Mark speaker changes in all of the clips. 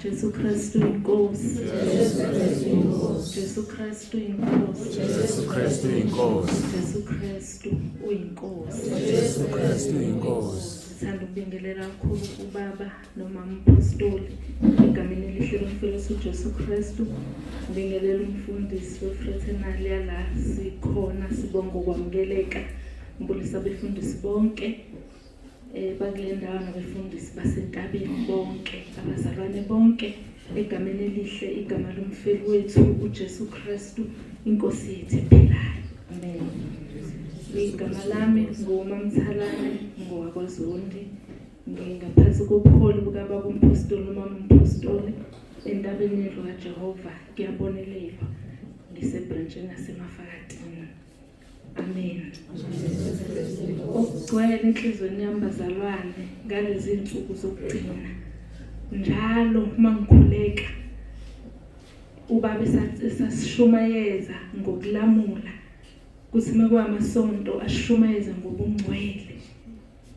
Speaker 1: Jesu Kristu inkosi. Jesu Kristu inkosi.
Speaker 2: Jesu Kristu inkosi.
Speaker 1: Jesu Kristu uyinkosi.
Speaker 2: Jesu Kristu inkosi.
Speaker 1: Sithanda ukubingelela kakhulu ubaba nomama umpostoli egameni elihle lomfeleso uJesu Kristu. Ngibingelela umfundisi wefraternal yala sikhona sibonga ukwamukeleka. Ngibulisa abefundisi bonke bakule ndawo nabefundisi basentabeni bonke abazalwane bonke egameni elihle igama lomfeli wethu uJesu Kristu inkosi yethu ephilayo. Amen. Igama lami nguMamthalane ngowakwaZondi. Ngingaphansi kobuholi bukababa umpostoli nomama umpostoli entabeni yethu kaJehova ngiyabonelelwa ngisebranchini yaseMafakatini. Amen. Ukugcwele enhlizweni yami bazalwane ngalezi insuku zokugcina njalo mangikhuleka ubaba esasishumayeza ngokulamula kuthi mekwamasonto ashumayeza ngobungcwele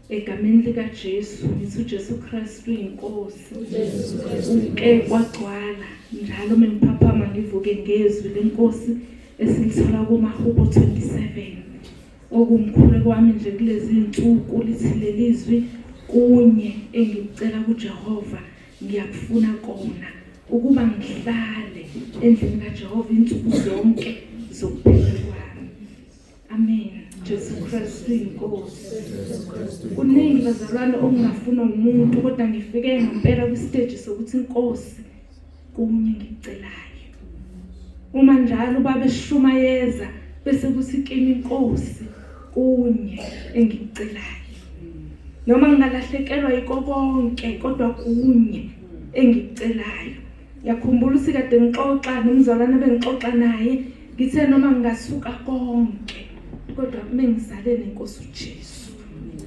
Speaker 1: egameni lika Jesu ngithi uJesu Kristu inkosi uke kwagcwala njalo mengiphaphama ngivuke ngezwi lenkosi esilithola kuMahubo 27 okumkhulu kwami nje kulezi insuku lithi lelizwi kunye engicela kuJehova ngiyakufuna kona ukuba ngihlale endlini kaJehova insuku zonke zokuphila kwami. Amen. Jesu Kristu inkosi. Kuningi bazalwane okungafuna umuntu kodwa ngifike ngempela kwistage sokuthi inkosi kunye ngicelayo. Uma njalo baba eshumayeza bese kuthi kimi inkosi kunye engicelayo. Noma ngingalahlekelwa yikho konke kodwa kunye engicelayo. Yakhumbula usikade ngixoxa nomzalwane bengixoxa naye ngithe noma ngingasuka konke kodwa mengisale nenkosi uJesu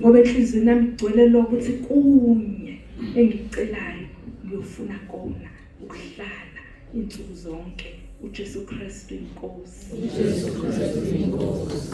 Speaker 1: ngoba enhlizweni yami igcwele lokuthi kunye engicelayo ngiyofuna kona ukuhlala insuku zonke uJesu Kristu inkosi.
Speaker 2: Jesu Kristu inkosi.